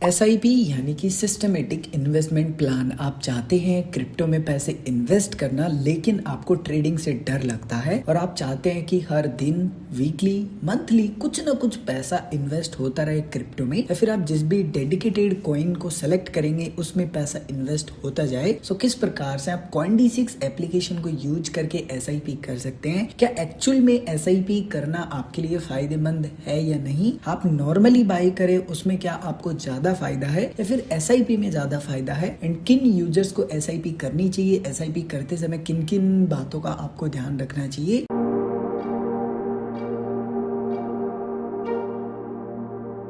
SIP यानी कि systematic investment plan. आप चाहते हैं क्रिप्टो में पैसे इन्वेस्ट करना, लेकिन आपको ट्रेडिंग से डर लगता है और आप चाहते हैं कि हर दिन, वीकली, मंथली कुछ ना कुछ पैसा इन्वेस्ट होता रहे क्रिप्टो में, या फिर आप जिस भी डेडिकेटेड कॉइन को सेलेक्ट करेंगे उसमें पैसा इन्वेस्ट होता जाए। सो किस प्रकार से आप Coin-D6 एप्लीकेशन को यूज करके SIP कर सकते हैं? क्या एक्चुअल में SIP करना आपके लिए फायदेमंद है या नहीं? आप नॉर्मली बाय करें उसमें क्या आपको ज्यादा फायदा है या फिर SIP में ज्यादा फायदा है? एंड किन यूजर्स को SIP करनी चाहिए? SIP करते समय किन किन बातों का आपको ध्यान रखना चाहिए?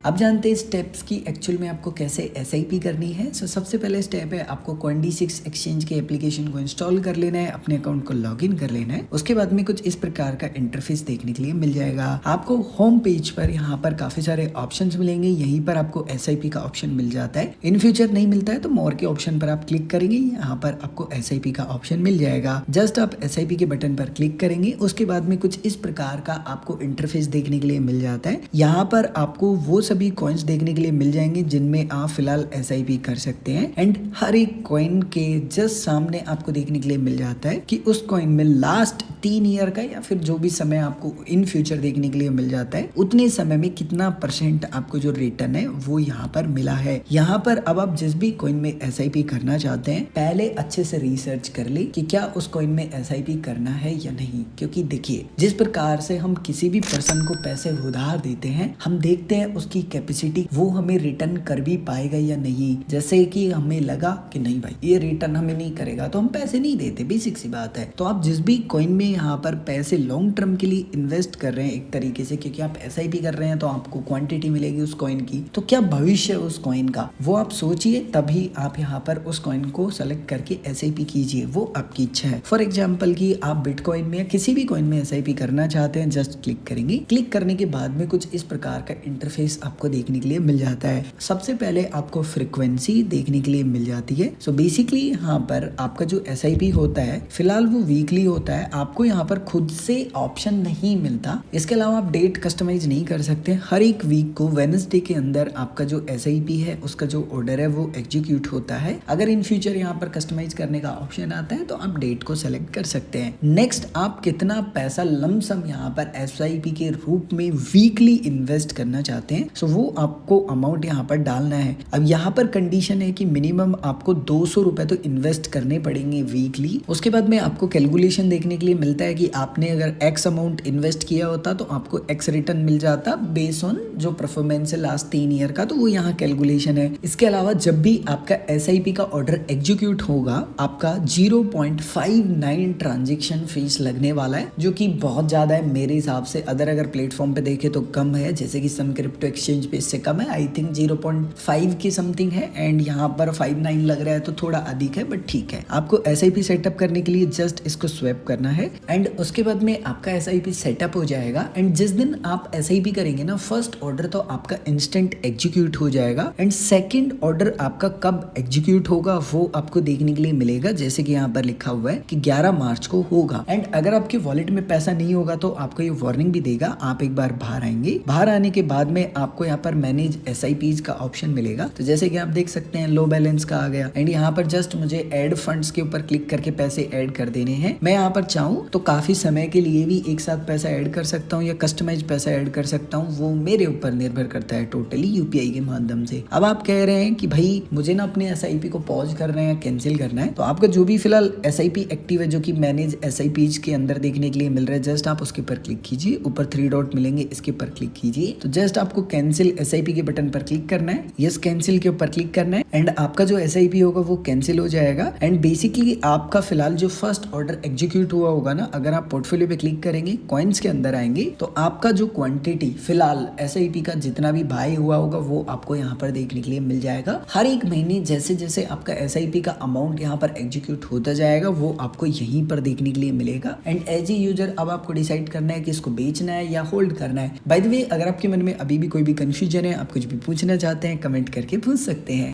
अब जानते हैं स्टेप्स की एक्चुअल में आपको कैसे SIP करनी है। सो सबसे पहले स्टेप है आपको Coin-D6 एक्सचेंज के एप्लीकेशन को इंस्टॉल कर लेना है, अपने अकाउंट को लॉगिन कर लेना है। उसके बाद में कुछ इस प्रकार का इंटरफेस देखने के लिए मिल जाएगा। आपको होम पेज पर यहाँ पर काफी सारे ऑप्शंस मिलेंगे। यहीं पर आपको SIP का ऑप्शन मिल जाता है। इन फ्यूचर नहीं मिलता है तो मोर के ऑप्शन पर आप क्लिक करेंगे, यहाँ पर आपको SIP का ऑप्शन मिल जाएगा। जस्ट आप SIP के बटन पर क्लिक करेंगे, उसके बाद में कुछ इस प्रकार का आपको इंटरफेस देखने के लिए मिल जाता है। यहाँ पर आपको वो सभी कॉइन्स देखने के लिए मिल जाएंगे जिनमें आप फिलहाल SIP कर सकते हैं। एंड हर एक कॉइन के जस्ट सामने आपको देखने के लिए मिल जाता है कि उस कॉइन में लास्ट 3 ईयर का या फिर जो भी समय आपको इन फ्यूचर देखने के लिए मिल जाता है, उतने समय में कितना % आपको जो रिटर्न है वो यहाँ पर मिला है। यहाँ पर अब आप जिस भी कॉइन में SIP करना चाहते हैं, पहले अच्छे से रिसर्च कर ले कि क्या उस कॉइन में SIP करना है या नहीं। क्योंकि देखिए, जिस प्रकार से हम किसी भी पर्सन को पैसे उधार देते हैं, हम देखते हैं उसकी कैपेसिटी वो हमें रिटर्न कर भी पाएगा या नहीं। जैसे कि हमें लगा कि नहीं भाई ये रिटर्न हमें नहीं करेगा तो हम पैसे नहीं देते, बेसिक सी बात है। तो आप जिस भी कॉइन में यहाँ पर पैसे लॉन्ग टर्म के लिए इन्वेस्ट कर रहे हैं एक तरीके से, क्योंकि आप SIP कर रहे हैं तो आपको क्वांटिटी मिलेगी उस कॉइन की, तो क्या भविष्य उस कॉइन का वो आप सोचिए, तभी आप यहाँ पर उस कॉइन को सेलेक्ट करके SIP कीजिए। वो आपकी इच्छा है। फॉर एग्जाम्पल की आप बिटकॉइन में या किसी भी कॉइन में SIP करना चाहते हैं, जस्ट क्लिक करेंगे। क्लिक करने के बाद में कुछ इस प्रकार का इंटरफेस आपको देखने के लिए मिल जाता है। सबसे पहले आपको फ्रीक्वेंसी देखने के लिए मिल जाती है। सो बेसिकली यहाँ पर आपका जो SIP होता है फिलहाल वो वीकली होता है। आपको यहाँ पर खुद से ऑप्शन नहीं मिलता। इसके अलावा आप डेट कस्टमाइज नहीं कर सकते। हर एक वीक को वेडनेसडे के अंदर आपका जो SIP है उसका जो ऑर्डर है वो एग्जीक्यूट होता है। अगर इन फ्यूचर यहाँ पर कस्टमाइज करने का ऑप्शन आता है तो आप डेट को सेलेक्ट कर सकते हैं। नेक्स्ट, आप कितना पैसा लमसम यहाँ पर SIP के रूप में वीकली इन्वेस्ट करना चाहते हैं, सो वो आपको अमाउंट यहाँ पर डालना है। अब यहाँ पर कंडीशन है कि मिनिमम आपको 200 रुपए तो इन्वेस्ट करने पड़ेंगे वीकली। उसके बाद में आपको कैलकुलेशन देखने के लिए मिलता है कि आपने अगर X अमाउंट इन्वेस्ट किया होता तो आपको X रिटर्न मिल जाता बेस्ड ऑन जो परफॉर्मेंस है लास्ट 3 ईयर का, तो वो यहाँ कैलकुलेशन है। इसके अलावा जब भी आपका SIP का ऑर्डर एग्जीक्यूट होगा, आपका 0.59 ट्रांजेक्शन फीस लगने वाला है, जो कि बहुत ज्यादा है मेरे हिसाब से। अगर प्लेटफॉर्म पे देखे तो कम है, जैसे कि सम क्रिप्टो एक्सचेंज पे इससे कम है, आई थिंक 0.5 की समथिंग है। एंड यहाँ पर 59 लग रहा है तो थोड़ा अधिक है, बट ठीक है। आपको SIP सेटअप करने के लिए जस्ट इसको स्वैप करना है एंड उसके बाद में आपका SIP सेटअप हो जाएगा। एंड जिस दिन आप SIP करेंगे ना, फर्स्ट ऑर्डर तो आपका इंस्टेंट एग्जीक्यूट हो जाएगा एंड सेकंड ऑर्डर आपका कब एग्जीक्यूट होगा वो आपको देखने के लिए मिलेगा। जैसे कि यहाँ पर लिखा हुआ है कि 11 मार्च को होगा। एंड अगर आपके वॉलेट में पैसा नहीं होगा तो आपको ये वार्निंग भी देगा। आप एक बार बाहर आएंगे, बाहर आने के बाद में आपको यहाँ पर मैनेज SIPs का ऑप्शन मिलेगा। तो जैसे कि आप देख सकते हैं लो बैलेंस का आ गया एंड यहाँ पर जस्ट मुझे ऐड फंड्स के ऊपर क्लिक करके पैसे ऐड कर देने हैं। मैं यहाँ पर चाहूँ तो काफी समय के लिए भी एक साथ पैसा ऐड कर सकता हूँ या कस्टमाइज पैसा ऐड कर सकता हूँ, वो मेरे ऊपर निर्भर करता है टोटली UPI के माध्यम से। अब आप कह रहे हैं कि भाई मुझे ना अपने SIP को पॉज करना है या कैंसिल करना है, तो आपका जो भी फिलहाल SIP एक्टिव है जो कि मैनेज SIPs के अंदर देखने के लिए मिल रहा है, जस्ट आप उसके ऊपर क्लिक कीजिए। ऊपर 3 डॉट मिलेंगे, इसके ऊपर क्लिक कीजिए। तो जस्ट आपको कैंसिल SIP के बटन पर क्लिक करना है, यस कैंसिल के ऊपर क्लिक करना है एंड आपका जो SIP होगा वो कैंसिल हो जाएगा। एंड बेसिकली आपका फिलहाल जो फर्स्ट ऑर्डर एग्जीक्यूट हुआ होगा ना, अगर आप पोर्टफोलियो पे क्लिक करेंगे, कॉइन्स के अंदर आएंगे, तो आपका जो क्वांटिटी फिलहाल SIP का जितना भी बाय हुआ होगा वो आपको यहाँ पर देखने के लिए मिल जाएगा। हर एक महीने जैसे जैसे आपका SIP का अमाउंट यहाँ पर एग्जीक्यूट होता जाएगा वो आपको यहीं पर देखने के लिए मिलेगा। एंड एज ए यूजर अब आपको डिसाइड करना है कि इसको बेचना है या होल्ड करना है। बाय द वे, अगर आपके मन में अभी भी कोई भी कंफ्यूजन है, आप कुछ भी पूछना चाहते हैं, कमेंट करके पूछ सकते हैं।